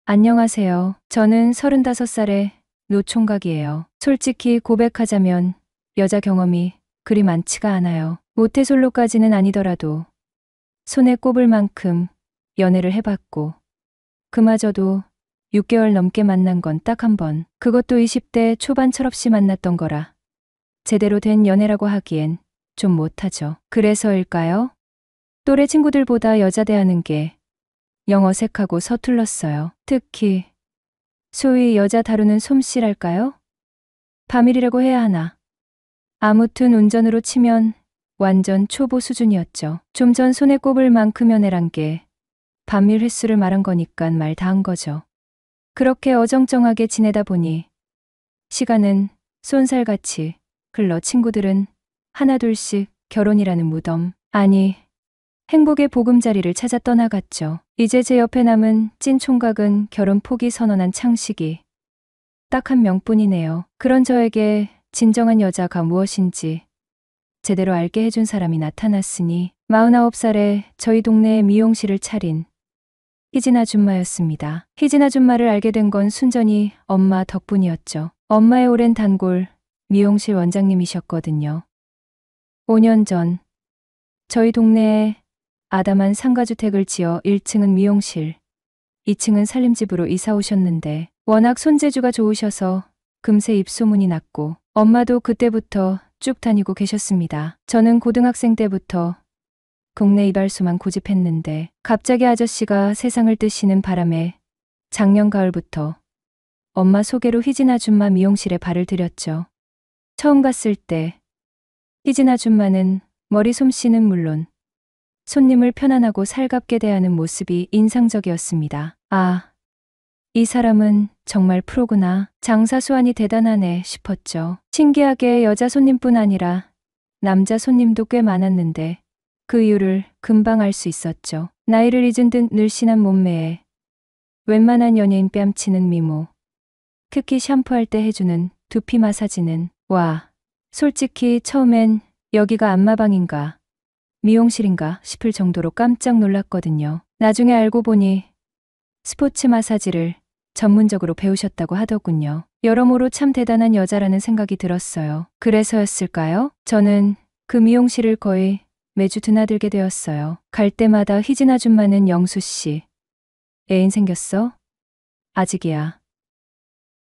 안녕하세요. 저는 35살의 노총각이에요. 솔직히 고백하자면 여자 경험이 그리 많지가 않아요. 모태솔로까지는 아니더라도 손에 꼽을 만큼 연애를 해봤고 그마저도 6개월 넘게 만난 건 딱 한 번. 그것도 20대 초반 철없이 만났던 거라 제대로 된 연애라고 하기엔 좀 못하죠. 그래서일까요? 또래 친구들보다 여자 대하는 게 영 어색하고 서툴렀어요. 특히 소위 여자 다루는 솜씨랄까요? 바밀이라고 해야 하나. 아무튼 운전으로 치면 완전 초보 수준이었죠. 좀 전 손에 꼽을 만큼 연애란 게 반밀 횟수를 말한 거니깐 말 다 한 거죠. 그렇게 어정쩡하게 지내다 보니 시간은 쏜살같이 흘러 친구들은 하나둘씩 결혼이라는 무덤, 아니 행복의 보금자리를 찾아 떠나갔죠. 이제 제 옆에 남은 찐 총각은 결혼 포기 선언한 창식이 딱 한 명뿐이네요. 그런 저에게 진정한 여자가 무엇인지 제대로 알게 해준 사람이 나타났으니 49살에 저희 동네에 미용실을 차린 희진 아줌마였습니다. 희진 아줌마를 알게 된 건 순전히 엄마 덕분이었죠. 엄마의 오랜 단골 미용실 원장님이셨거든요. 5년 전 저희 동네에 아담한 상가주택을 지어 1층은 미용실, 2층은 살림집으로 이사 오셨는데 워낙 손재주가 좋으셔서 금세 입소문이 났고 엄마도 그때부터 쭉 다니고 계셨습니다. 저는 고등학생 때부터 동네 이발소만 고집했는데 갑자기 아저씨가 세상을 뜨시는 바람에 작년 가을부터 엄마 소개로 희진 아줌마 미용실에 발을 들였죠. 처음 갔을 때 희진 아줌마는 머리 솜씨는 물론 손님을 편안하고 살갑게 대하는 모습이 인상적이었습니다. 아, 이 사람은 정말 프로구나. 장사 수완이 대단하네 싶었죠. 신기하게 여자 손님뿐 아니라 남자 손님도 꽤 많았는데 그 이유를 금방 알 수 있었죠. 나이를 잊은 듯 늘씬한 몸매에 웬만한 연예인 뺨치는 미모, 특히 샴푸할 때 해주는 두피 마사지는 와, 솔직히 처음엔 여기가 안마방인가 미용실인가 싶을 정도로 깜짝 놀랐거든요. 나중에 알고 보니 스포츠 마사지를 전문적으로 배우셨다고 하더군요. 여러모로 참 대단한 여자라는 생각이 들었어요. 그래서였을까요? 저는 그 미용실을 거의 매주 드나들게 되었어요. 갈 때마다 희진 아줌마는 영수 씨, 애인 생겼어? 아직이야.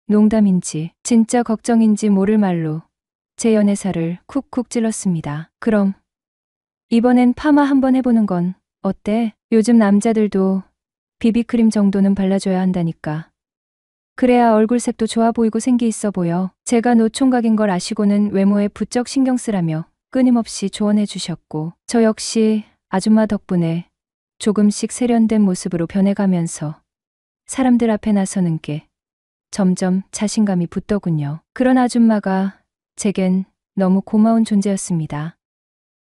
농담인지 진짜 걱정인지 모를 말로 제 연애사를 쿡쿡 찔렀습니다. 그럼 이번엔 파마 한번 해보는 건 어때? 요즘 남자들도 비비크림 정도는 발라줘야 한다니까. 그래야 얼굴색도 좋아 보이고 생기 있어 보여. 제가 노총각인 걸 아시고는 외모에 부쩍 신경 쓰라며 끊임없이 조언해 주셨고 저 역시 아줌마 덕분에 조금씩 세련된 모습으로 변해가면서 사람들 앞에 나서는 게 점점 자신감이 붙더군요. 그런 아줌마가 제겐 너무 고마운 존재였습니다.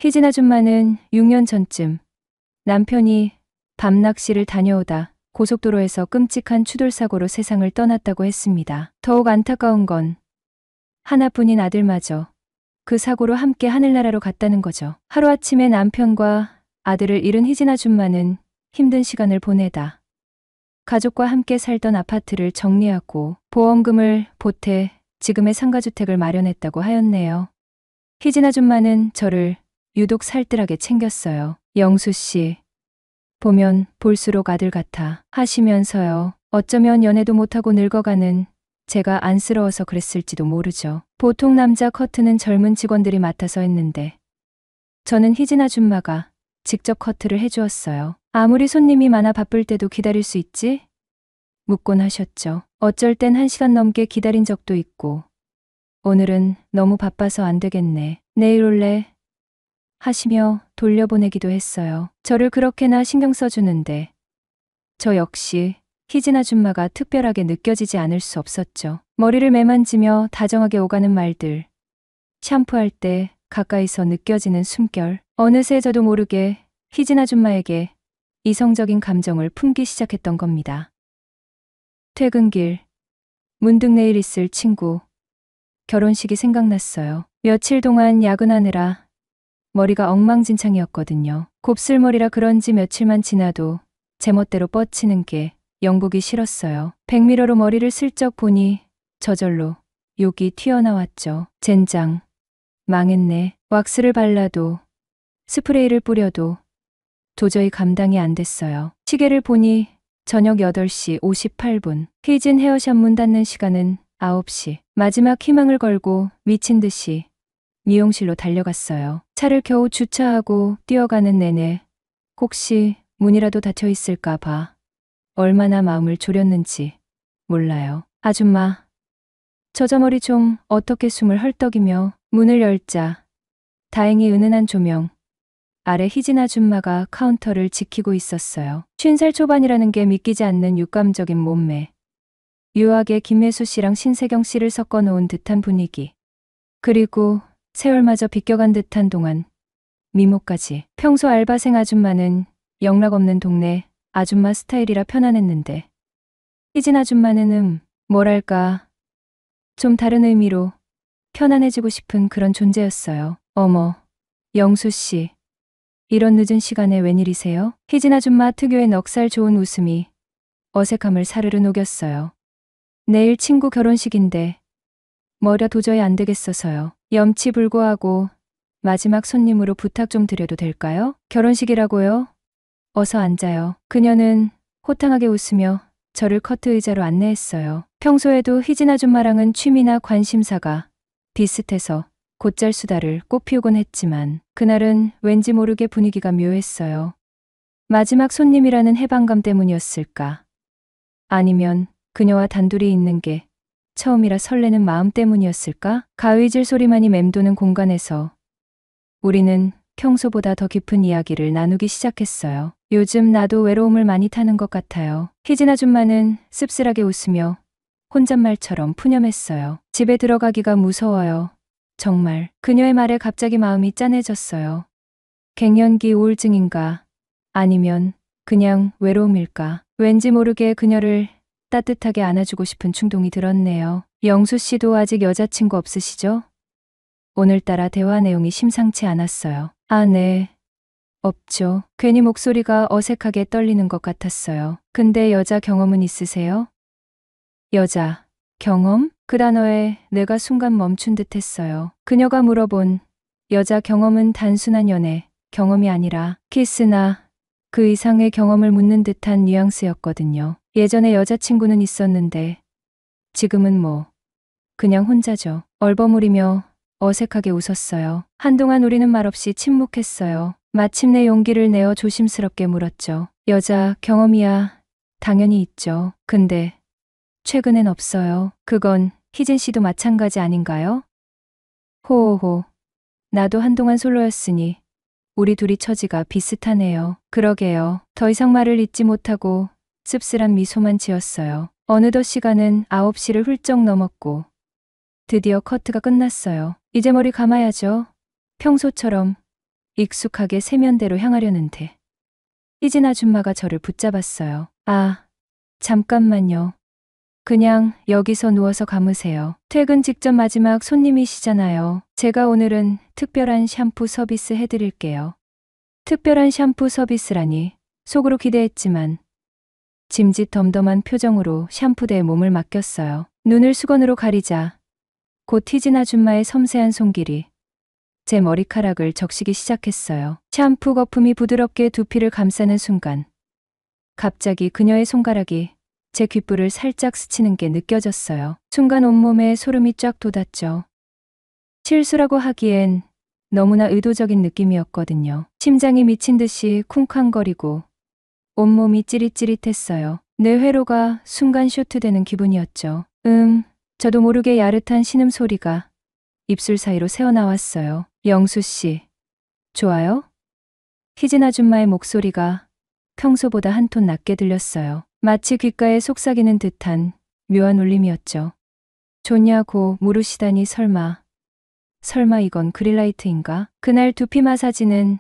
희진 아줌마는 6년 전쯤 남편이 밤낚시를 다녀오다 고속도로에서 끔찍한 추돌사고로 세상을 떠났다고 했습니다. 더욱 안타까운 건 하나뿐인 아들마저 그 사고로 함께 하늘나라로 갔다는 거죠. 하루아침에 남편과 아들을 잃은 희진 아줌마는 힘든 시간을 보내다 가족과 함께 살던 아파트를 정리하고 보험금을 보태 지금의 상가주택을 마련했다고 하였네요. 희진 아줌마는 저를 유독 살뜰하게 챙겼어요. 영수 씨, 보면 볼수록 아들 같아 하시면서요. 어쩌면 연애도 못하고 늙어가는 제가 안쓰러워서 그랬을지도 모르죠. 보통 남자 커트는 젊은 직원들이 맡아서 했는데 저는 희진 아줌마가 직접 커트를 해주었어요. 아무리 손님이 많아 바쁠 때도 기다릴 수 있지? 묻곤 하셨죠. 어쩔 땐 1시간 넘게 기다린 적도 있고 오늘은 너무 바빠서 안 되겠네. 내일 올래? 하시며 돌려보내기도 했어요. 저를 그렇게나 신경 써주는데 저 역시 희진 아줌마가 특별하게 느껴지지 않을 수 없었죠. 머리를 매만지며 다정하게 오가는 말들, 샴푸할 때 가까이서 느껴지는 숨결, 어느새 저도 모르게 희진 아줌마에게 이성적인 감정을 품기 시작했던 겁니다. 퇴근길, 문득 내일 있을 친구, 결혼식이 생각났어요. 며칠 동안 야근하느라 머리가 엉망진창이었거든요. 곱슬머리라 그런지 며칠만 지나도 제멋대로 뻗치는 게 영보기 싫었어요. 백미러로 머리를 슬쩍 보니 저절로 욕이 튀어나왔죠. 젠장. 망했네. 왁스를 발라도 스프레이를 뿌려도 도저히 감당이 안 됐어요. 시계를 보니 저녁 8시 58분. 희진 헤어샵 문 닫는 시간은 9시. 마지막 희망을 걸고 미친 듯이 미용실로 달려갔어요. 차를 겨우 주차하고 뛰어가는 내내 혹시 문이라도 닫혀 있을까 봐 얼마나 마음을 졸였는지 몰라요. 아줌마, 저 머리 좀 어떻게 숨을 헐떡이며 문을 열자 다행히 은은한 조명 아래 희진 아줌마가 카운터를 지키고 있었어요. 50살 초반이라는 게 믿기지 않는 육감적인 몸매. 유하게 김혜수 씨랑 신세경 씨를 섞어 놓은 듯한 분위기. 그리고 세월마저 비껴간 듯한 동안 미모까지. 평소 알바생 아줌마는 영락없는 동네 아줌마 스타일이라 편안했는데 희진 아줌마는 뭐랄까 좀 다른 의미로 편안해지고 싶은 그런 존재였어요. 어머, 영수 씨. 이런 늦은 시간에 웬일이세요? 희진 아줌마 특유의 넉살 좋은 웃음이 어색함을 사르르 녹였어요. 내일 친구 결혼식인데 뭐라 도저히 안 되겠어서요. 염치불고하고 마지막 손님으로 부탁 좀 드려도 될까요? 결혼식이라고요? 어서 앉아요. 그녀는 호탕하게 웃으며 저를 커트 의자로 안내했어요. 평소에도 희진 아줌마랑은 취미나 관심사가 비슷해서 곧잘 수다를 꼭 피우곤 했지만 그날은 왠지 모르게 분위기가 묘했어요. 마지막 손님이라는 해방감 때문이었을까? 아니면 그녀와 단둘이 있는 게 처음이라 설레는 마음 때문이었을까? 가위질 소리만이 맴도는 공간에서 우리는 평소보다 더 깊은 이야기를 나누기 시작했어요. 요즘 나도 외로움을 많이 타는 것 같아요. 희진 아줌마는 씁쓸하게 웃으며 혼잣말처럼 푸념했어요. 집에 들어가기가 무서워요. 정말. 그녀의 말에 갑자기 마음이 짠해졌어요. 갱년기 우울증인가? 아니면 그냥 외로움일까? 왠지 모르게 그녀를 따뜻하게 안아주고 싶은 충동이 들었네요. 영수 씨도 아직 여자친구 없으시죠? 오늘따라 대화 내용이 심상치 않았어요. 아, 네. 없죠. 괜히 목소리가 어색하게 떨리는 것 같았어요. 근데 여자 경험은 있으세요? 여자 경험? 그 단어에 내가 순간 멈춘 듯 했어요. 그녀가 물어본 여자 경험은 단순한 연애 경험이 아니라 키스나 그 이상의 경험을 묻는 듯한 뉘앙스였거든요. 예전에 여자친구는 있었는데 지금은 뭐 그냥 혼자죠. 얼버무리며 어색하게 웃었어요. 한동안 우리는 말없이 침묵했어요. 마침내 용기를 내어 조심스럽게 물었죠. 여자 경험이야 당연히 있죠. 근데 최근엔 없어요. 그건 희진 씨도 마찬가지 아닌가요? 호호호. 나도 한동안 솔로였으니 우리 둘이 처지가 비슷하네요. 그러게요. 더 이상 말을 잇지 못하고 씁쓸한 미소만 지었어요. 어느덧 시간은 9시를 훌쩍 넘었고 드디어 커트가 끝났어요. 이제 머리 감아야죠. 평소처럼 익숙하게 세면대로 향하려는데 희진 아줌마가 저를 붙잡았어요. 아, 잠깐만요. 그냥 여기서 누워서 감으세요. 퇴근 직전 마지막 손님이시잖아요. 제가 오늘은 특별한 샴푸 서비스 해드릴게요. 특별한 샴푸 서비스라니 속으로 기대했지만 짐짓 덤덤한 표정으로 샴푸대에 몸을 맡겼어요. 눈을 수건으로 가리자 곧 희진 아줌마의 섬세한 손길이 제 머리카락을 적시기 시작했어요. 샴푸 거품이 부드럽게 두피를 감싸는 순간 갑자기 그녀의 손가락이 제 귓불을 살짝 스치는 게 느껴졌어요. 순간 온몸에 소름이 쫙 돋았죠. 실수라고 하기엔 너무나 의도적인 느낌이었거든요. 심장이 미친 듯이 쿵쾅거리고 온몸이 찌릿찌릿했어요. 뇌 회로가 순간 쇼트되는 기분이었죠. 저도 모르게 야릇한 신음소리가 입술 사이로 새어나왔어요. 영수 씨, 좋아요? 희진 아줌마의 목소리가 평소보다 한 톤 낮게 들렸어요. 마치 귓가에 속삭이는 듯한 묘한 울림이었죠. 좋냐고 물으시다니 설마 이건 그릴라이트인가? 그날 두피 마사지는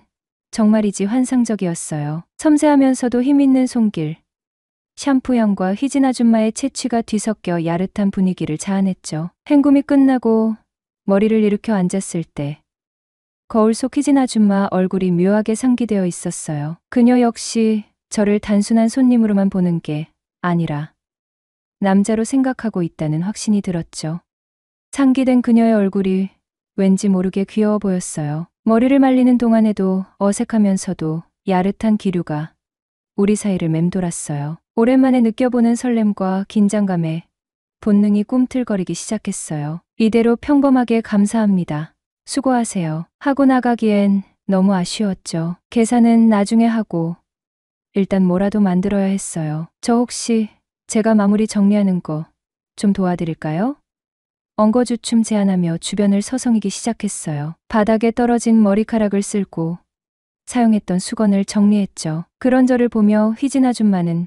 정말이지 환상적이었어요. 섬세하면서도 힘있는 손길, 샴푸 향과 희진 아줌마의 채취가 뒤섞여 야릇한 분위기를 자아냈죠. 헹굼이 끝나고 머리를 일으켜 앉았을 때 거울 속 희진 아줌마 얼굴이 묘하게 상기되어 있었어요. 그녀 역시 저를 단순한 손님으로만 보는 게 아니라 남자로 생각하고 있다는 확신이 들었죠. 상기된 그녀의 얼굴이 왠지 모르게 귀여워 보였어요. 머리를 말리는 동안에도 어색하면서도 야릇한 기류가 우리 사이를 맴돌았어요. 오랜만에 느껴보는 설렘과 긴장감에 본능이 꿈틀거리기 시작했어요. 이대로 평범하게 감사합니다. 수고하세요. 하고 나가기엔 너무 아쉬웠죠. 계산은 나중에 하고 일단 뭐라도 만들어야 했어요. 저 혹시 제가 마무리 정리하는 거 좀 도와드릴까요? 엉거주춤 제안하며 주변을 서성이기 시작했어요. 바닥에 떨어진 머리카락을 쓸고 사용했던 수건을 정리했죠. 그런 저를 보며 희진 아줌마는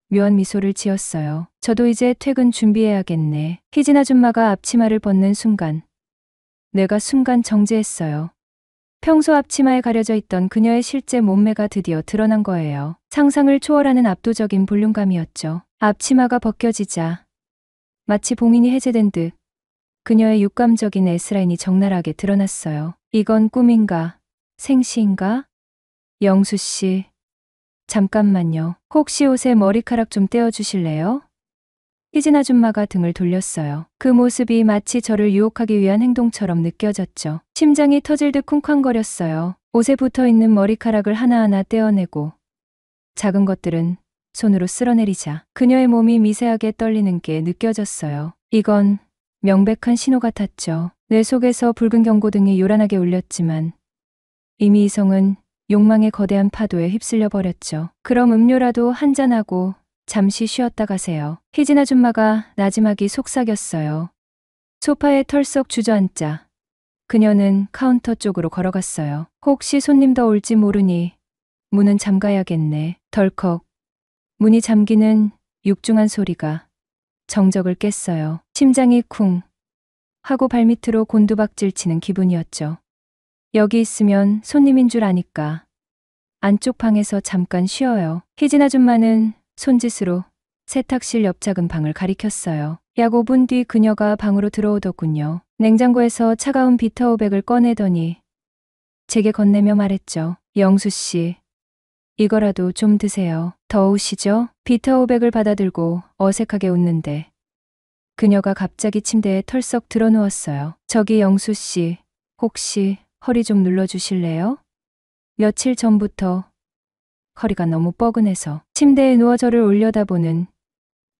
묘한 미소를 지었어요. 저도 이제 퇴근 준비해야겠네. 희진 아줌마가 앞치마를 벗는 순간 뇌가 순간 정지했어요. 평소 앞치마에 가려져 있던 그녀의 실제 몸매가 드디어 드러난 거예요. 상상을 초월하는 압도적인 볼륨감이었죠. 앞치마가 벗겨지자 마치 봉인이 해제된 듯 그녀의 육감적인 S라인이 적나라하게 드러났어요. 이건 꿈인가? 생시인가? 영수 씨, 잠깐만요. 혹시 옷에 머리카락 좀 떼어주실래요? 희진 아줌마가 등을 돌렸어요. 그 모습이 마치 저를 유혹하기 위한 행동처럼 느껴졌죠. 심장이 터질 듯 쿵쾅거렸어요. 옷에 붙어있는 머리카락을 하나하나 떼어내고 작은 것들은 손으로 쓸어내리자 그녀의 몸이 미세하게 떨리는 게 느껴졌어요. 이건 명백한 신호 같았죠. 뇌 속에서 붉은 경고등이 요란하게 울렸지만 이미 이성은 욕망의 거대한 파도에 휩쓸려 버렸죠. 그럼 음료라도 한잔하고 잠시 쉬었다 가세요. 희진 아줌마가 나지막이 속삭였어요. 소파에 털썩 주저앉자 그녀는 카운터 쪽으로 걸어갔어요. 혹시 손님 더 올지 모르니 문은 잠가야겠네. 덜컥 문이 잠기는 육중한 소리가 정적을 깼어요. 심장이 쿵 하고 발밑으로 곤두박질 치는 기분이었죠. 여기 있으면 손님인 줄 아니까 안쪽 방에서 잠깐 쉬어요. 희진 아줌마는 손짓으로 세탁실 옆 작은 방을 가리켰어요. 약 5분 뒤 그녀가 방으로 들어오더군요. 냉장고에서 차가운 비타오백을 꺼내더니 제게 건네며 말했죠. 영수 씨, 이거라도 좀 드세요. 더우시죠? 비타오백을 받아들고 어색하게 웃는데 그녀가 갑자기 침대에 털썩 드러누웠어요. 저기 영수 씨, 혹시 허리 좀 눌러주실래요? 며칠 전부터 허리가 너무 뻐근해서 침대에 누워 저를 올려다보는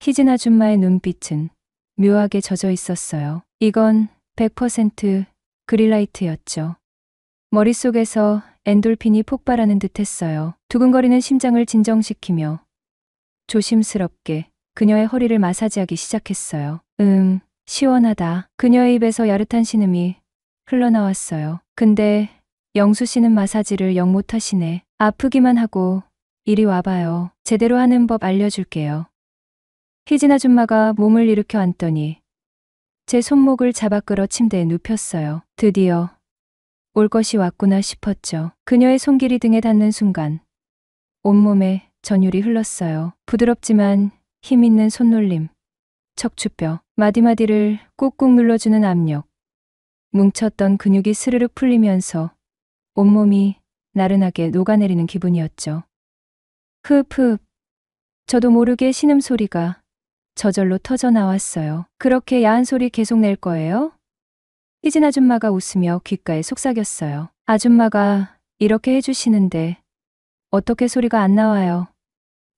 희진 아줌마의 눈빛은 묘하게 젖어 있었어요. 이건 100% 그릴라이트였죠. 머릿속에서 엔돌핀이 폭발하는 듯했어요. 두근거리는 심장을 진정시키며 조심스럽게 그녀의 허리를 마사지하기 시작했어요. 시원하다. 그녀의 입에서 야릇한 신음이 흘러나왔어요. 근데 영수 씨는 마사지를 영 못하시네. 아프기만 하고 이리 와봐요. 제대로 하는 법 알려줄게요. 희진 아줌마가 몸을 일으켜 앉더니 제 손목을 잡아 끌어 침대에 눕혔어요. 드디어 올 것이 왔구나 싶었죠. 그녀의 손길이 등에 닿는 순간 온몸에 전율이 흘렀어요. 부드럽지만 힘있는 손놀림, 척추뼈, 마디마디를 꾹꾹 눌러주는 압력, 뭉쳤던 근육이 스르륵 풀리면서 온몸이 나른하게 녹아내리는 기분이었죠. 흡흡. 저도 모르게 신음소리가 저절로 터져 나왔어요. 그렇게 야한 소리 계속 낼 거예요? 희진 아줌마가 웃으며 귓가에 속삭였어요. 아줌마가 이렇게 해주시는데 어떻게 소리가 안 나와요?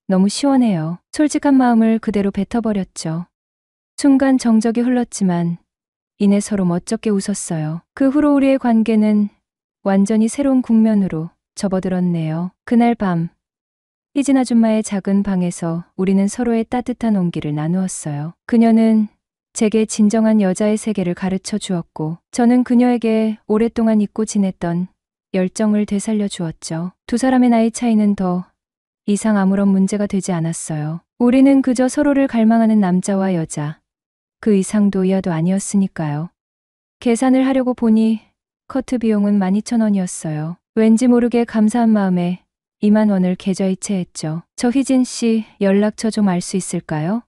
너무 시원해요. 솔직한 마음을 그대로 뱉어버렸죠. 순간 정적이 흘렀지만 이내 서로 멋쩍게 웃었어요. 그 후로 우리의 관계는 완전히 새로운 국면으로 접어들었네요. 그날 밤 희진 아줌마의 작은 방에서 우리는 서로의 따뜻한 온기를 나누었어요. 그녀는 제게 진정한 여자의 세계를 가르쳐 주었고 저는 그녀에게 오랫동안 잊고 지냈던 열정을 되살려 주었죠. 두 사람의 나이 차이는 더 이상 아무런 문제가 되지 않았어요. 우리는 그저 서로를 갈망하는 남자와 여자, 그 이상도 이하도 아니었으니까요. 계산을 하려고 보니 커트 비용은 12,000원이었어요. 왠지 모르게 감사한 마음에 2만 원을 계좌이체했죠. 저 희진 씨 연락처 좀 알 수 있을까요?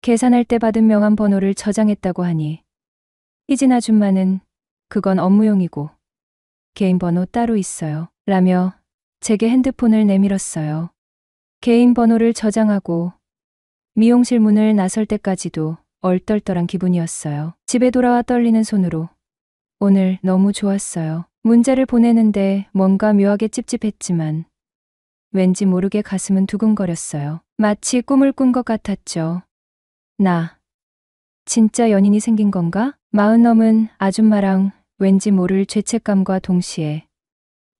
계산할 때 받은 명함 번호를 저장했다고 하니 희진 아줌마는 그건 업무용이고 개인 번호 따로 있어요. 라며 제게 핸드폰을 내밀었어요. 개인 번호를 저장하고 미용실 문을 나설 때까지도 얼떨떨한 기분이었어요. 집에 돌아와 떨리는 손으로 오늘 너무 좋았어요. 문자를 보내는데 뭔가 묘하게 찝찝했지만 왠지 모르게 가슴은 두근거렸어요. 마치 꿈을 꾼 것 같았죠. 나 진짜 연인이 생긴 건가? 마흔 넘은 아줌마랑 왠지 모를 죄책감과 동시에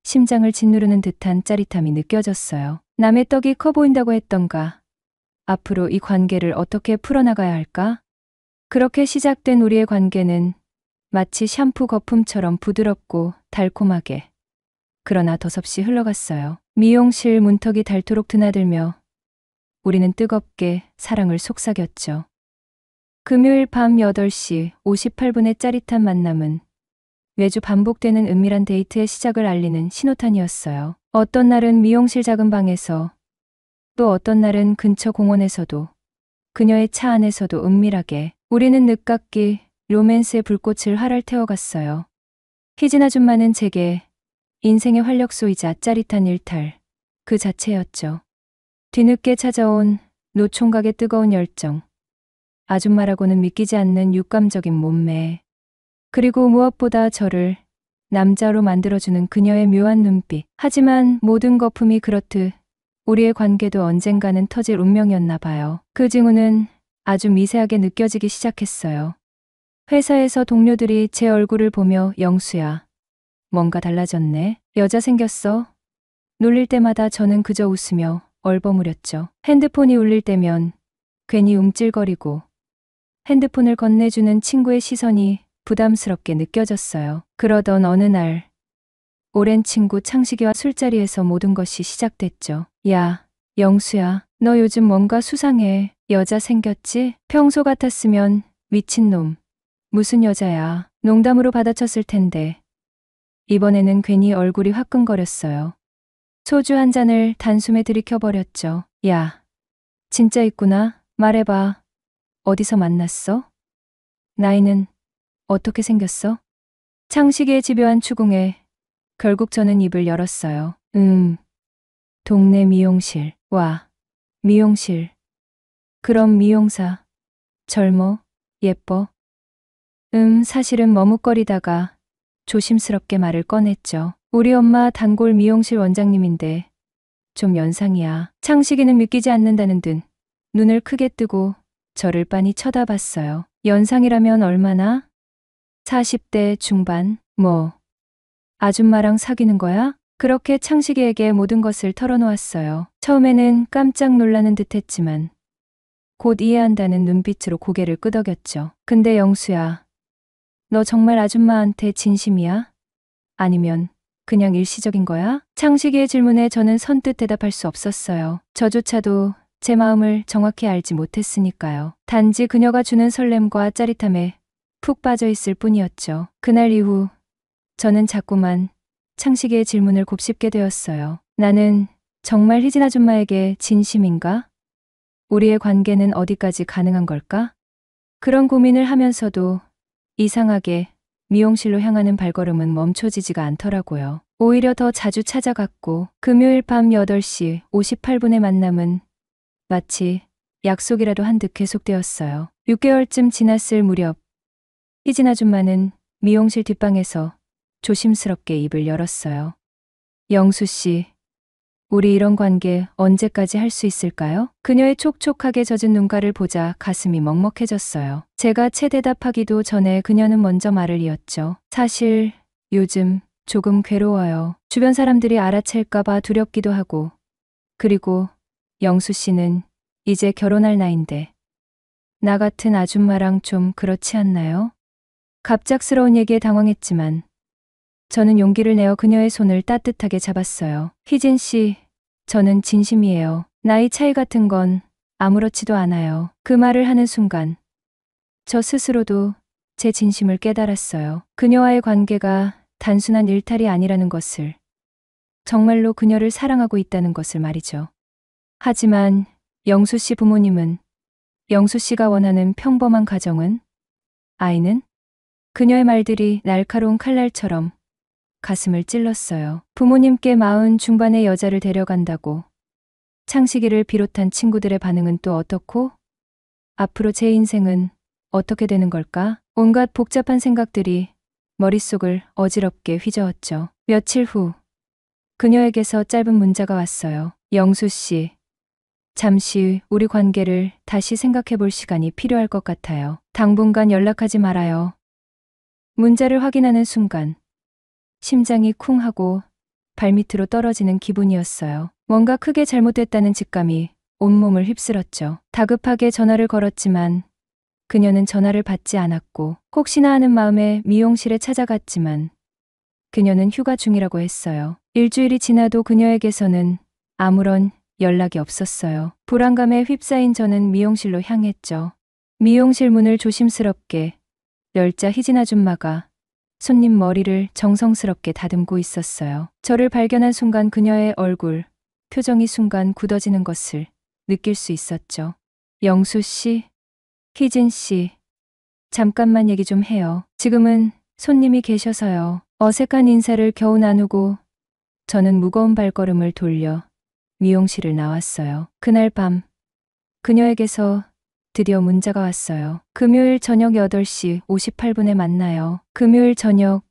심장을 짓누르는 듯한 짜릿함이 느껴졌어요. 남의 떡이 커 보인다고 했던가? 앞으로 이 관계를 어떻게 풀어나가야 할까? 그렇게 시작된 우리의 관계는 마치 샴푸 거품처럼 부드럽고 달콤하게, 그러나 더섭이 흘러갔어요. 미용실 문턱이 닳도록 드나들며 우리는 뜨겁게 사랑을 속삭였죠. 금요일 밤 8시 58분의 짜릿한 만남은 매주 반복되는 은밀한 데이트의 시작을 알리는 신호탄이었어요. 어떤 날은 미용실 작은 방에서, 또 어떤 날은 근처 공원에서도, 그녀의 차 안에서도 은밀하게 우리는 늦깎이 로맨스의 불꽃을 활활 태워갔어요. 희진 아줌마는 제게 인생의 활력소이자 짜릿한 일탈 그 자체였죠. 뒤늦게 찾아온 노총각의 뜨거운 열정, 아줌마라고는 믿기지 않는 육감적인 몸매, 그리고 무엇보다 저를 남자로 만들어주는 그녀의 묘한 눈빛. 하지만 모든 거품이 그렇듯 우리의 관계도 언젠가는 터질 운명이었나 봐요. 그 징후는 아주 미세하게 느껴지기 시작했어요. 회사에서 동료들이 제 얼굴을 보며 영수야, 뭔가 달라졌네. 여자 생겼어? 놀릴 때마다 저는 그저 웃으며 얼버무렸죠. 핸드폰이 울릴 때면 괜히 움찔거리고 핸드폰을 건네주는 친구의 시선이 부담스럽게 느껴졌어요. 그러던 어느 날 오랜 친구 창식이와 술자리에서 모든 것이 시작됐죠. 야, 영수야, 너 요즘 뭔가 수상해. 여자 생겼지? 평소 같았으면 미친놈, 무슨 여자야, 농담으로 받아쳤을 텐데 이번에는 괜히 얼굴이 화끈거렸어요. 소주 한 잔을 단숨에 들이켜버렸죠. 야, 진짜 있구나. 말해봐. 어디서 만났어? 나이는 어떻게 생겼어? 창식이의 집요한 추궁에 결국 저는 입을 열었어요. 동네 미용실. 와, 미용실. 그럼 미용사. 젊어? 예뻐? 사실은 머뭇거리다가 조심스럽게 말을 꺼냈죠. 우리 엄마 단골 미용실 원장님인데 좀 연상이야. 창식이는 믿기지 않는다는 듯 눈을 크게 뜨고 저를 빤히 쳐다봤어요. 연상이라면 얼마나? 40대 중반? 뭐, 아줌마랑 사귀는 거야? 그렇게 창식이에게 모든 것을 털어놓았어요. 처음에는 깜짝 놀라는 듯 했지만 곧 이해한다는 눈빛으로 고개를 끄덕였죠. 근데 영수야, 너 정말 아줌마한테 진심이야? 아니면 그냥 일시적인 거야? 창식이의 질문에 저는 선뜻 대답할 수 없었어요. 저조차도 제 마음을 정확히 알지 못했으니까요. 단지 그녀가 주는 설렘과 짜릿함에 푹 빠져 있을 뿐이었죠. 그날 이후 저는 자꾸만 창식이의 질문을 곱씹게 되었어요. 나는 정말 희진 아줌마에게 진심인가? 우리의 관계는 어디까지 가능한 걸까? 그런 고민을 하면서도 이상하게 미용실로 향하는 발걸음은 멈춰지지가 않더라고요. 오히려 더 자주 찾아갔고 금요일 밤 8시 58분의 만남은 마치 약속이라도 한 듯 계속되었어요. 6개월쯤 지났을 무렵 희진 아줌마는 미용실 뒷방에서 조심스럽게 입을 열었어요. 영수 씨, 우리 이런 관계 언제까지 할 수 있을까요? 그녀의 촉촉하게 젖은 눈가를 보자 가슴이 먹먹해졌어요. 제가 채 대답하기도 전에 그녀는 먼저 말을 이었죠. 사실 요즘 조금 괴로워요. 주변 사람들이 알아챌까봐 두렵기도 하고, 그리고 영수 씨는 이제 결혼할 나이인데 나 같은 아줌마랑 좀 그렇지 않나요? 갑작스러운 얘기에 당황했지만 저는 용기를 내어 그녀의 손을 따뜻하게 잡았어요. 희진 씨, 저는 진심이에요. 나이 차이 같은 건 아무렇지도 않아요. 그 말을 하는 순간 저 스스로도 제 진심을 깨달았어요. 그녀와의 관계가 단순한 일탈이 아니라는 것을, 정말로 그녀를 사랑하고 있다는 것을 말이죠. 하지만 영수 씨 부모님은, 영수 씨가 원하는 평범한 가정은, 아이는? 그녀의 말들이 날카로운 칼날처럼 가슴을 찔렀어요. 부모님께 40 중반의 여자를 데려간다고 창식이를 비롯한 친구들의 반응은 또 어떻고? 앞으로 제 인생은 어떻게 되는 걸까? 온갖 복잡한 생각들이 머릿속을 어지럽게 휘저었죠. 며칠 후 그녀에게서 짧은 문자가 왔어요. 영수 씨, 잠시 우리 관계를 다시 생각해 볼 시간이 필요할 것 같아요. 당분간 연락하지 말아요. 문자를 확인하는 순간 심장이 쿵 하고 발밑으로 떨어지는 기분이었어요. 뭔가 크게 잘못됐다는 직감이 온몸을 휩쓸었죠. 다급하게 전화를 걸었지만 그녀는 전화를 받지 않았고 혹시나 하는 마음에 미용실에 찾아갔지만 그녀는 휴가 중이라고 했어요. 일주일이 지나도 그녀에게서는 아무런 연락이 없었어요. 불안감에 휩싸인 저는 미용실로 향했죠. 미용실 문을 조심스럽게 열자 희진 아줌마가 손님 머리를 정성스럽게 다듬고 있었어요. 저를 발견한 순간 그녀의 얼굴, 표정이 순간 굳어지는 것을 느낄 수 있었죠. 영수 씨, 희진 씨, 잠깐만 얘기 좀 해요. 지금은 손님이 계셔서요. 어색한 인사를 겨우 나누고 저는 무거운 발걸음을 돌려 미용실을 나왔어요. 그날 밤 그녀에게서 드디어 문자가 왔어요. 금요일 저녁 8시 58분에 만나요. 금요일 저녁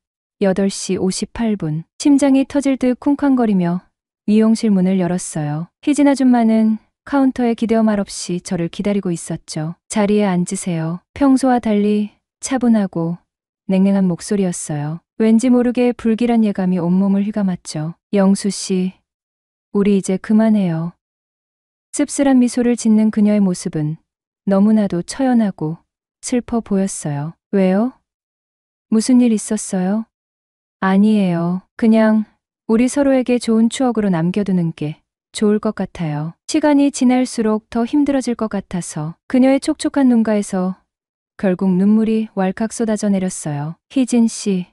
8시 58분. 심장이 터질 듯 쿵쾅거리며 미용실 문을 열었어요. 희진 아줌마는 카운터에 기대어 말없이 저를 기다리고 있었죠. 자리에 앉으세요. 평소와 달리 차분하고 냉랭한 목소리였어요. 왠지 모르게 불길한 예감이 온몸을 휘감았죠. 영수 씨, 우리 이제 그만해요. 씁쓸한 미소를 짓는 그녀의 모습은 너무나도 처연하고 슬퍼 보였어요. 왜요? 무슨 일 있었어요? 아니에요. 그냥 우리 서로에게 좋은 추억으로 남겨두는 게 좋을 것 같아요. 시간이 지날수록 더 힘들어질 것 같아서. 그녀의 촉촉한 눈가에서 결국 눈물이 왈칵 쏟아져 내렸어요. 희진 씨,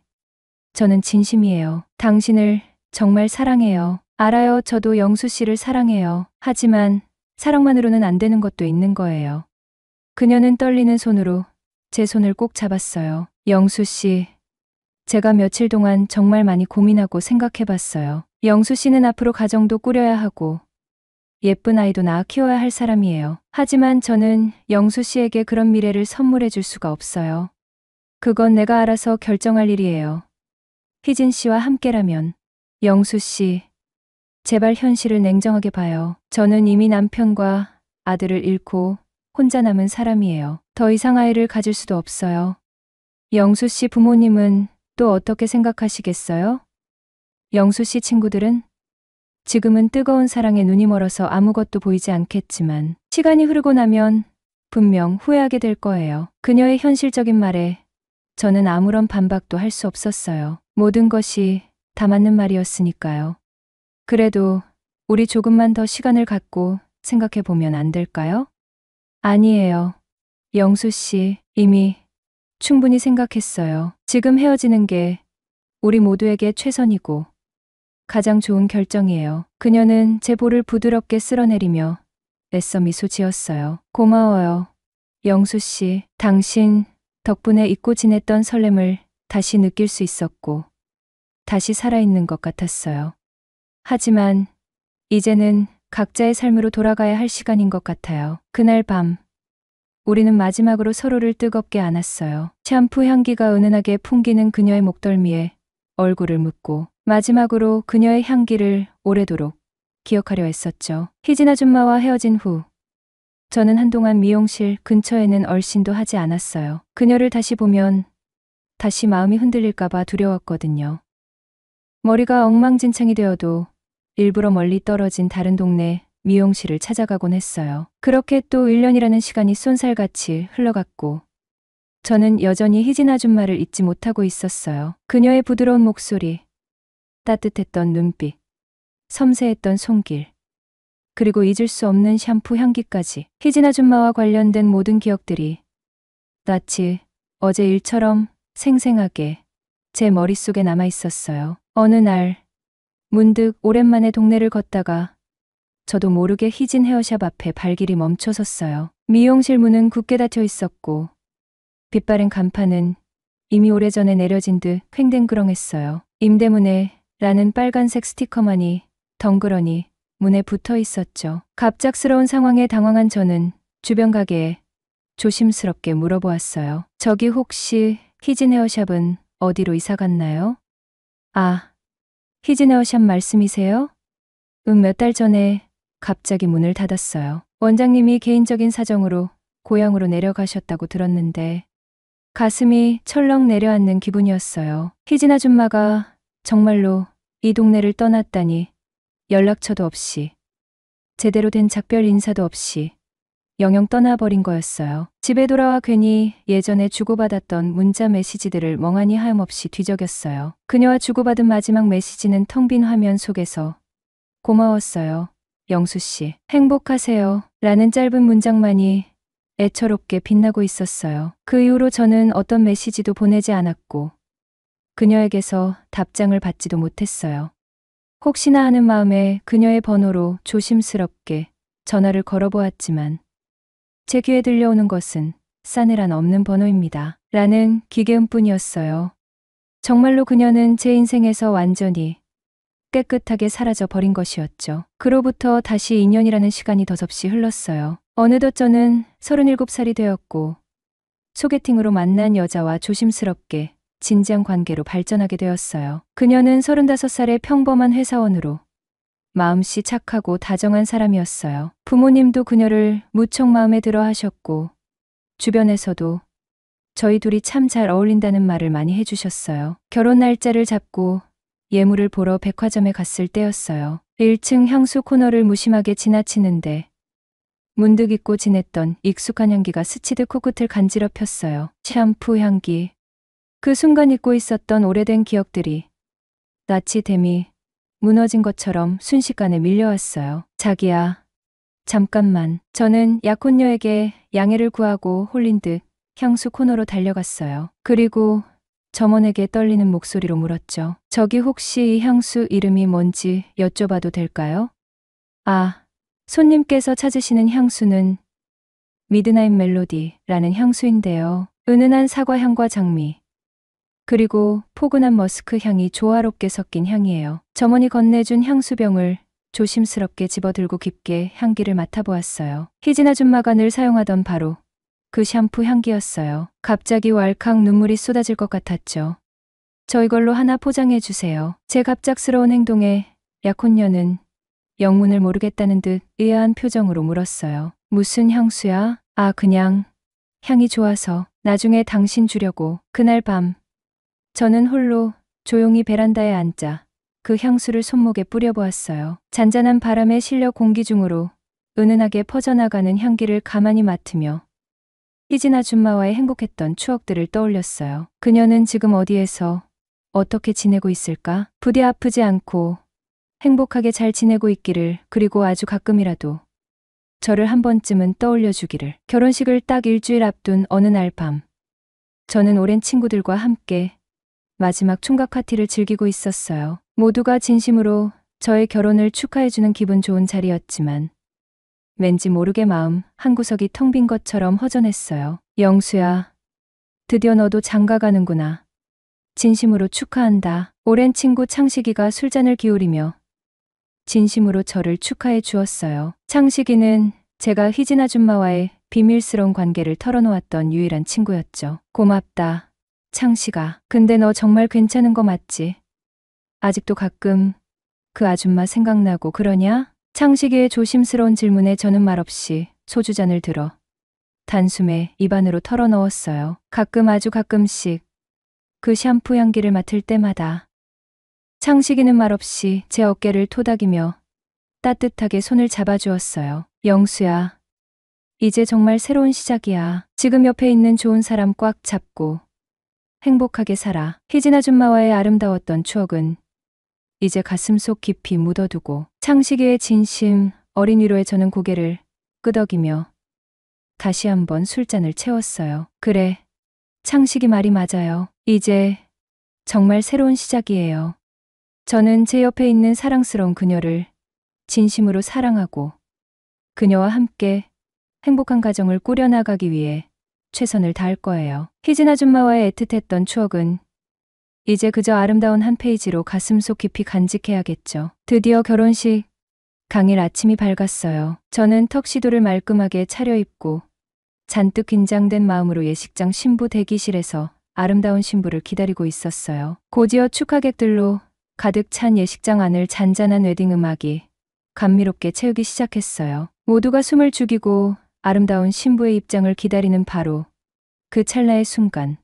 저는 진심이에요. 당신을 정말 사랑해요. 알아요. 저도 영수 씨를 사랑해요. 하지만 사랑만으로는 안 되는 것도 있는 거예요. 그녀는 떨리는 손으로 제 손을 꼭 잡았어요. 영수 씨, 제가 며칠 동안 정말 많이 고민하고 생각해봤어요. 영수 씨는 앞으로 가정도 꾸려야 하고 예쁜 아이도 낳아 키워야 할 사람이에요. 하지만 저는 영수 씨에게 그런 미래를 선물해 줄 수가 없어요. 그건 내가 알아서 결정할 일이에요. 희진 씨와 함께라면. 영수 씨, 제발 현실을 냉정하게 봐요. 저는 이미 남편과 아들을 잃고 혼자 남은 사람이에요. 더 이상 아이를 가질 수도 없어요. 영수 씨 부모님은 또 어떻게 생각하시겠어요? 영수 씨 친구들은? 지금은 뜨거운 사랑에 눈이 멀어서 아무것도 보이지 않겠지만 시간이 흐르고 나면 분명 후회하게 될 거예요. 그녀의 현실적인 말에 저는 아무런 반박도 할 수 없었어요. 모든 것이 다 맞는 말이었으니까요. 그래도 우리 조금만 더 시간을 갖고 생각해 보면 안 될까요? 아니에요. 영수 씨, 이미 충분히 생각했어요. 지금 헤어지는 게 우리 모두에게 최선이고 가장 좋은 결정이에요. 그녀는 제 볼을 부드럽게 쓸어내리며 애써 미소 지었어요. 고마워요. 영수 씨, 당신 덕분에 잊고 지냈던 설렘을 다시 느낄 수 있었고 다시 살아있는 것 같았어요. 하지만 이제는 각자의 삶으로 돌아가야 할 시간인 것 같아요. 그날 밤 우리는 마지막으로 서로를 뜨겁게 안았어요. 샴푸 향기가 은은하게 풍기는 그녀의 목덜미에 얼굴을 묻고 마지막으로 그녀의 향기를 오래도록 기억하려 했었죠. 희진 아줌마와 헤어진 후 저는 한동안 미용실 근처에는 얼씬도 하지 않았어요. 그녀를 다시 보면 다시 마음이 흔들릴까봐 두려웠거든요. 머리가 엉망진창이 되어도 일부러 멀리 떨어진 다른 동네 미용실을 찾아가곤 했어요. 그렇게 또 1년이라는 시간이 쏜살같이 흘러갔고 저는 여전히 희진 아줌마를 잊지 못하고 있었어요. 그녀의 부드러운 목소리, 따뜻했던 눈빛, 섬세했던 손길, 그리고 잊을 수 없는 샴푸 향기까지. 희진 아줌마와 관련된 모든 기억들이 마치 어제 일처럼 생생하게 제 머릿속에 남아 있었어요. 어느 날 문득 오랜만에 동네를 걷다가 저도 모르게 희진 헤어샵 앞에 발길이 멈춰섰어요. 미용실 문은 굳게 닫혀 있었고 빛바랜 간판은 이미 오래전에 내려진 듯 횡댕그렁했어요. 임대문에 라는 빨간색 스티커만이 덩그러니 문에 붙어 있었죠. 갑작스러운 상황에 당황한 저는 주변 가게에 조심스럽게 물어보았어요. 저기 혹시 희진 헤어샵은 어디로 이사 갔나요? 아, 희진 헤어샵 말씀이세요? 몇 달 전에 갑자기 문을 닫았어요. 원장님이 개인적인 사정으로 고향으로 내려가셨다고 들었는데 가슴이 철렁 내려앉는 기분이었어요. 희진 아줌마가 정말로 이 동네를 떠났다니 연락처도 없이 제대로 된 작별 인사도 없이 영영 떠나버린 거였어요. 집에 돌아와 괜히 예전에 주고받았던 문자 메시지들을 멍하니 하염없이 뒤적였어요. 그녀와 주고받은 마지막 메시지는 텅 빈 화면 속에서 고마웠어요. 영수 씨, 행복하세요. 라는 짧은 문장만이 애처롭게 빛나고 있었어요. 그 이후로 저는 어떤 메시지도 보내지 않았고 그녀에게서 답장을 받지도 못했어요. 혹시나 하는 마음에 그녀의 번호로 조심스럽게 전화를 걸어보았지만 제 귀에 들려오는 것은 싸늘한 없는 번호입니다. 라는 기계음뿐이었어요. 정말로 그녀는 제 인생에서 완전히 깨끗하게 사라져 버린 것이었죠. 그로부터 다시 2년이라는 시간이 더없이 흘렀어요. 어느덧 저는 37살이 되었고 소개팅으로 만난 여자와 조심스럽게 진지한 관계로 발전하게 되었어요. 그녀는 35살의 평범한 회사원으로 마음씨 착하고 다정한 사람이었어요. 부모님도 그녀를 무척 마음에 들어 하셨고 주변에서도 저희 둘이 참 잘 어울린다는 말을 많이 해주셨어요. 결혼 날짜를 잡고 예물을 보러 백화점에 갔을 때였어요. 1층 향수 코너를 무심하게 지나치는데 문득 잊고 지냈던 익숙한 향기가 스치듯 코끝을 간지럽혔어요. 샴푸 향기. 그 순간 잊고 있었던 오래된 기억들이 낯이 댐이 무너진 것처럼 순식간에 밀려왔어요. 자기야, 잠깐만. 저는 약혼녀에게 양해를 구하고 홀린 듯 향수 코너로 달려갔어요. 그리고 점원에게 떨리는 목소리로 물었죠. 저기 혹시 이 향수 이름이 뭔지 여쭤봐도 될까요? 아, 손님께서 찾으시는 향수는 미드나잇 멜로디라는 향수인데요. 은은한 사과 향과 장미, 그리고 포근한 머스크 향이 조화롭게 섞인 향이에요. 점원이 건네준 향수병을 조심스럽게 집어들고 깊게 향기를 맡아보았어요. 희진 아줌마가 늘 사용하던 바로 그 샴푸 향기였어요. 갑자기 왈칵 눈물이 쏟아질 것 같았죠. 저 이걸로 하나 포장해 주세요. 제 갑작스러운 행동에 약혼녀는 영문을 모르겠다는 듯 의아한 표정으로 물었어요. 무슨 향수야? 아, 그냥 향이 좋아서 나중에 당신 주려고. 그날 밤 저는 홀로 조용히 베란다에 앉아 그 향수를 손목에 뿌려보았어요. 잔잔한 바람에 실려 공기 중으로 은은하게 퍼져나가는 향기를 가만히 맡으며 희진 아줌마와의 행복했던 추억들을 떠올렸어요. 그녀는 지금 어디에서 어떻게 지내고 있을까? 부디 아프지 않고 행복하게 잘 지내고 있기를, 그리고 아주 가끔이라도 저를 한 번쯤은 떠올려 주기를. 결혼식을 딱 일주일 앞둔 어느 날 밤, 저는 오랜 친구들과 함께 마지막 총각 파티를 즐기고 있었어요. 모두가 진심으로 저의 결혼을 축하해주는 기분 좋은 자리였지만 왠지 모르게 마음 한구석이 텅 빈 것처럼 허전했어요. 영수야, 드디어 너도 장가가는구나. 진심으로 축하한다. 오랜 친구 창식이가 술잔을 기울이며 진심으로 저를 축하해 주었어요. 창식이는 제가 희진 아줌마와의 비밀스러운 관계를 털어놓았던 유일한 친구였죠. 고맙다, 창식아. 근데 너 정말 괜찮은 거 맞지? 아직도 가끔 그 아줌마 생각나고 그러냐? 창식이의 조심스러운 질문에 저는 말없이 소주잔을 들어 단숨에 입안으로 털어넣었어요. 가끔, 아주 가끔씩 그 샴푸 향기를 맡을 때마다 창식이는 말없이 제 어깨를 토닥이며 따뜻하게 손을 잡아주었어요. 영수야, 이제 정말 새로운 시작이야. 지금 옆에 있는 좋은 사람 꽉 잡고 행복하게 살아. 희진 아줌마와의 아름다웠던 추억은 이제 가슴속 깊이 묻어두고 창식이의 진심 어린 위로에 저는 고개를 끄덕이며 다시 한번 술잔을 채웠어요. 그래, 창식이 말이 맞아요. 이제 정말 새로운 시작이에요. 저는 제 옆에 있는 사랑스러운 그녀를 진심으로 사랑하고 그녀와 함께 행복한 가정을 꾸려나가기 위해 최선을 다할 거예요. 희진 아줌마와의 애틋했던 추억은 이제 그저 아름다운 한 페이지로 가슴속 깊이 간직해야겠죠. 드디어 결혼식 당일 아침이 밝았어요. 저는 턱시도를 말끔하게 차려입고 잔뜩 긴장된 마음으로 예식장 신부 대기실에서 아름다운 신부를 기다리고 있었어요. 곧이어 축하객들로 가득 찬 예식장 안을 잔잔한 웨딩 음악이 감미롭게 채우기 시작했어요. 모두가 숨을 죽이고 아름다운 신부의 입장을 기다리는 바로 그 찰나의 순간,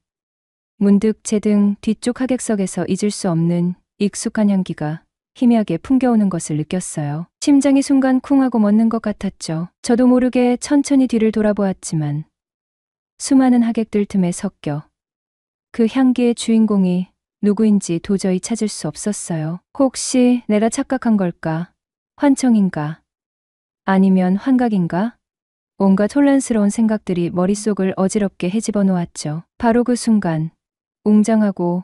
문득 제 등 뒤쪽 하객석에서 잊을 수 없는 익숙한 향기가 희미하게 풍겨오는 것을 느꼈어요. 심장이 순간 쿵하고 멎는 것 같았죠. 저도 모르게 천천히 뒤를 돌아보았지만 수많은 하객들 틈에 섞여 그 향기의 주인공이 누구인지 도저히 찾을 수 없었어요. 혹시 내가 착각한 걸까? 환청인가? 아니면 환각인가? 온갖 혼란스러운 생각들이 머릿속을 어지럽게 헤집어 놓았죠. 바로 그 순간 웅장하고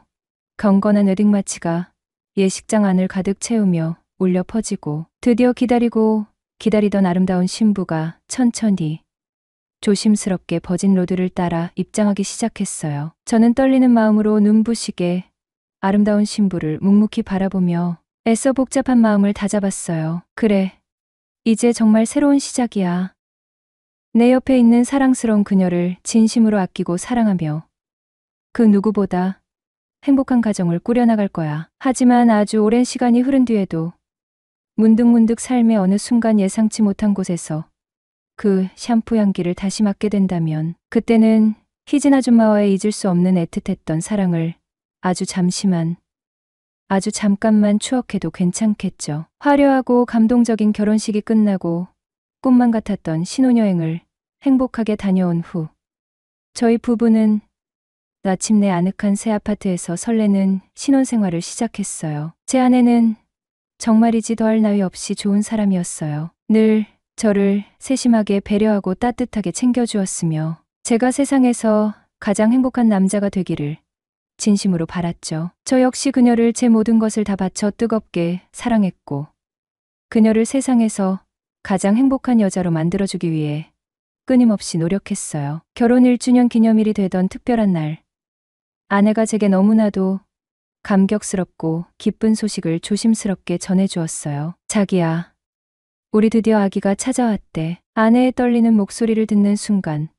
경건한 웨딩 마치가 예식장 안을 가득 채우며 울려 퍼지고 드디어 기다리고 기다리던 아름다운 신부가 천천히 조심스럽게 버진 로드를 따라 입장하기 시작했어요. 저는 떨리는 마음으로 눈부시게 아름다운 신부를 묵묵히 바라보며 애써 복잡한 마음을 다잡았어요. 그래, 이제 정말 새로운 시작이야. 내 옆에 있는 사랑스러운 그녀를 진심으로 아끼고 사랑하며 그 누구보다 행복한 가정을 꾸려나갈 거야. 하지만 아주 오랜 시간이 흐른 뒤에도 문득문득 삶의 어느 순간 예상치 못한 곳에서 그 샴푸 향기를 다시 맡게 된다면 그때는 희진 아줌마와의 잊을 수 없는 애틋했던 사랑을 아주 잠깐만 추억해도 괜찮겠죠. 화려하고 감동적인 결혼식이 끝나고 꿈만 같았던 신혼여행을 행복하게 다녀온 후 저희 부부는 마침내 아늑한 새 아파트에서 설레는 신혼생활을 시작했어요. 제 아내는 정말이지 더할 나위 없이 좋은 사람이었어요. 늘 저를 세심하게 배려하고 따뜻하게 챙겨주었으며 제가 세상에서 가장 행복한 남자가 되기를 진심으로 바랐죠. 저 역시 그녀를 제 모든 것을 다 바쳐 뜨겁게 사랑했고 그녀를 세상에서 가장 행복한 여자로 만들어주기 위해 끊임없이 노력했어요. 결혼 1주년 기념일이 되던 특별한 날, 아내가 제게 너무나도 감격스럽고 기쁜 소식을 조심스럽게 전해주었어요. 자기야, 우리 드디어 아기가 찾아왔대. 아내의 떨리는 목소리를 듣는 순간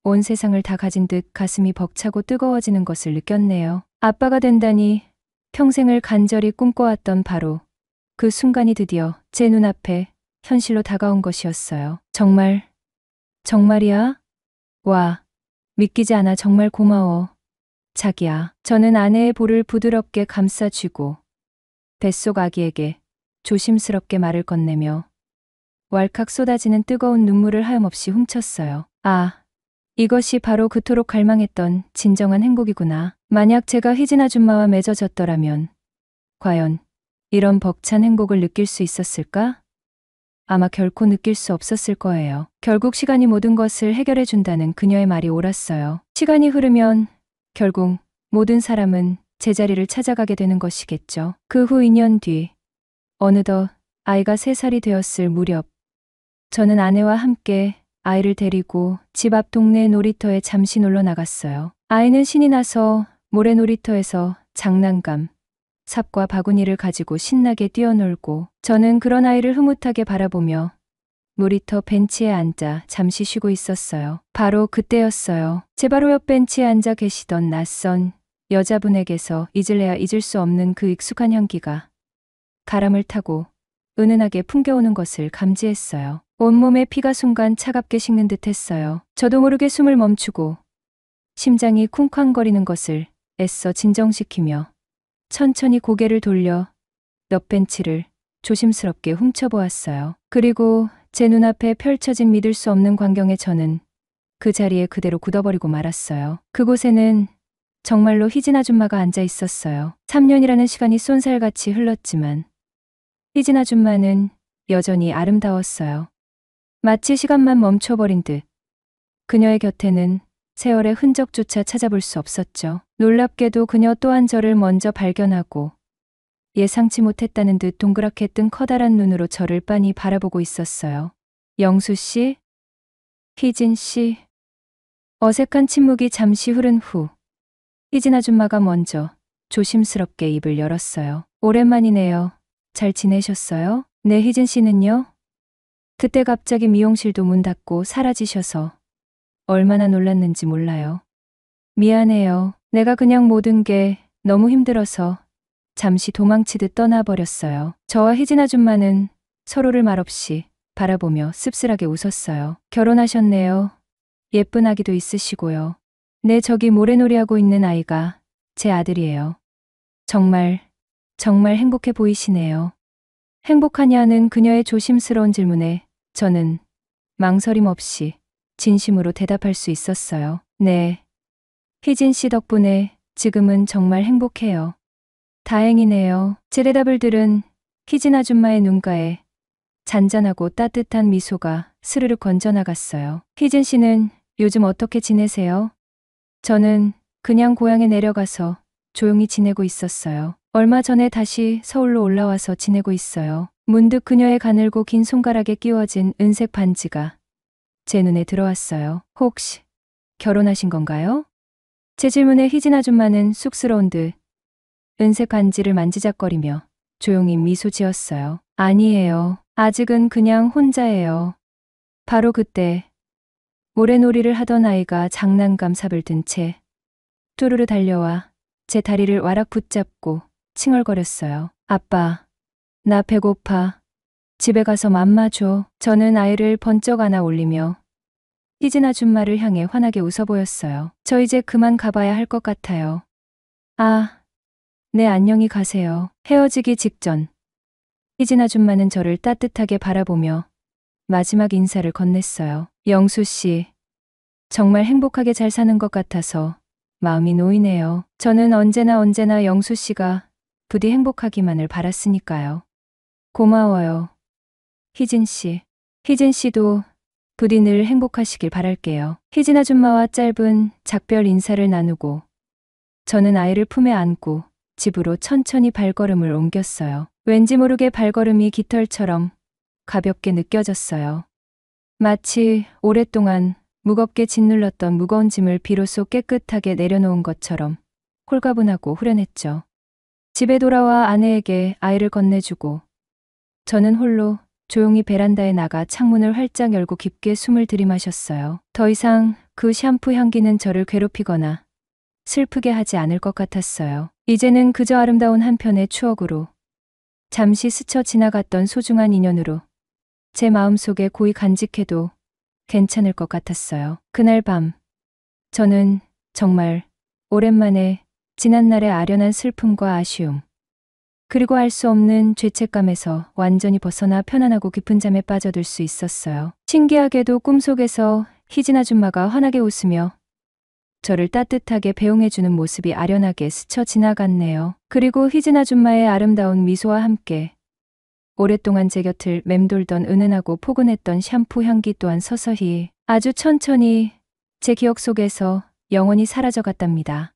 온 세상을 다 가진 듯 가슴이 벅차고 뜨거워지는 것을 느꼈네요. 아빠가 된다니 평생을 간절히 꿈꿔왔던 바로 그 순간이 드디어 제 눈앞에 현실로 다가온 것이었어요. 정말이야? 와, 믿기지 않아. 정말 고마워. 자기야. 저는 아내의 볼을 부드럽게 감싸쥐고 뱃속 아기에게 조심스럽게 말을 건네며 왈칵 쏟아지는 뜨거운 눈물을 하염없이 훔쳤어요. 아, 이것이 바로 그토록 갈망했던 진정한 행복이구나. 만약 제가 희진 아줌마와 맺어졌더라면 과연 이런 벅찬 행복을 느낄 수 있었을까? 아마 결코 느낄 수 없었을 거예요. 결국 시간이 모든 것을 해결해 준다는 그녀의 말이 옳았어요. 시간이 흐르면 결국 모든 사람은 제자리를 찾아가게 되는 것이겠죠. 그 후 2년 뒤 어느덧 아이가 3살이 되었을 무렵 저는 아내와 함께 아이를 데리고 집 앞 동네 놀이터에 잠시 놀러 나갔어요. 아이는 신이 나서 모래 놀이터에서 장난감, 삽과 바구니를 가지고 신나게 뛰어놀고 저는 그런 아이를 흐뭇하게 바라보며 놀이터 벤치에 앉아 잠시 쉬고 있었어요. 바로 그때였어요. 제 바로 옆 벤치에 앉아 계시던 낯선 여자분에게서 잊을래야 잊을 수 없는 그 익숙한 향기가 바람을 타고 은은하게 풍겨오는 것을 감지했어요. 온몸에 피가 순간 차갑게 식는 듯 했어요. 저도 모르게 숨을 멈추고 심장이 쿵쾅거리는 것을 애써 진정시키며 천천히 고개를 돌려 옆 벤치를 조심스럽게 훔쳐보았어요. 그리고 제 눈앞에 펼쳐진 믿을 수 없는 광경에 저는 그 자리에 그대로 굳어버리고 말았어요. 그곳에는 정말로 희진 아줌마가 앉아 있었어요. 3년이라는 시간이 쏜살같이 흘렀지만 희진 아줌마는 여전히 아름다웠어요. 마치 시간만 멈춰버린 듯 그녀의 곁에는 세월의 흔적조차 찾아볼 수 없었죠. 놀랍게도 그녀 또한 저를 먼저 발견하고 예상치 못했다는 듯 동그랗게 뜬 커다란 눈으로 저를 빤히 바라보고 있었어요. 영수 씨? 희진 씨? 어색한 침묵이 잠시 흐른 후 희진 아줌마가 먼저 조심스럽게 입을 열었어요. 오랜만이네요. 잘 지내셨어요? 네, 희진 씨는요? 그때 갑자기 미용실도 문 닫고 사라지셔서 얼마나 놀랐는지 몰라요. 미안해요. 내가 그냥 모든 게 너무 힘들어서 잠시 도망치듯 떠나버렸어요. 저와 희진 아줌마는 서로를 말없이 바라보며 씁쓸하게 웃었어요. 결혼하셨네요. 예쁜 아기도 있으시고요. 네, 저기 모래놀이하고 있는 아이가 제 아들이에요. 정말 행복해 보이시네요. 행복하냐는 그녀의 조심스러운 질문에 저는 망설임 없이 진심으로 대답할 수 있었어요. 네. 희진 씨 덕분에 지금은 정말 행복해요. 다행이네요. 제 대답을 들은 희진 아줌마의 눈가에 잔잔하고 따뜻한 미소가 스르륵 건져나갔어요. 희진 씨는 요즘 어떻게 지내세요? 저는 그냥 고향에 내려가서 조용히 지내고 있었어요. 얼마 전에 다시 서울로 올라와서 지내고 있어요. 문득 그녀의 가늘고 긴 손가락에 끼워진 은색 반지가 제 눈에 들어왔어요. 혹시 결혼하신 건가요? 제 질문에 희진 아줌마는 쑥스러운 듯 은색 반지를 만지작거리며 조용히 미소 지었어요. 아니에요. 아직은 그냥 혼자예요. 바로 그때 모래놀이를 하던 아이가 장난감 삽을 든 채 뚜루루 달려와 제 다리를 와락 붙잡고 칭얼거렸어요. 아빠, 나 배고파. 집에 가서 맘마 줘. 저는 아이를 번쩍 안아 올리며 희진 아줌마를 향해 환하게 웃어 보였어요. 저 이제 그만 가봐야 할 것 같아요. 아, 네, 안녕히 가세요. 헤어지기 직전 희진 아줌마는 저를 따뜻하게 바라보며 마지막 인사를 건넸어요. 영수 씨, 정말 행복하게 잘 사는 것 같아서 마음이 놓이네요. 저는 언제나 영수 씨가 부디 행복하기만을 바랐으니까요. 고마워요. 희진 씨. 희진 씨도 부디 늘 행복하시길 바랄게요. 희진 아줌마와 짧은 작별 인사를 나누고 저는 아이를 품에 안고 집으로 천천히 발걸음을 옮겼어요. 왠지 모르게 발걸음이 깃털처럼 가볍게 느껴졌어요. 마치 오랫동안 무겁게 짓눌렀던 무거운 짐을 비로소 깨끗하게 내려놓은 것처럼 홀가분하고 후련했죠. 집에 돌아와 아내에게 아이를 건네주고 저는 홀로 조용히 베란다에 나가 창문을 활짝 열고 깊게 숨을 들이마셨어요. 더 이상 그 샴푸 향기는 저를 괴롭히거나 슬프게 하지 않을 것 같았어요. 이제는 그저 아름다운 한 편의 추억으로 잠시 스쳐 지나갔던 소중한 인연으로 제 마음속에 고이 간직해도 괜찮을 것 같았어요. 그날 밤 저는 정말 오랜만에 지난날의 아련한 슬픔과 아쉬움 그리고 알 수 없는 죄책감에서 완전히 벗어나 편안하고 깊은 잠에 빠져들 수 있었어요. 신기하게도 꿈속에서 희진 아줌마가 환하게 웃으며 저를 따뜻하게 배웅해주는 모습이 아련하게 스쳐 지나갔네요. 그리고 희진 아줌마의 아름다운 미소와 함께 오랫동안 제 곁을 맴돌던 은은하고 포근했던 샴푸 향기 또한 서서히 아주 천천히 제 기억 속에서 영원히 사라져갔답니다.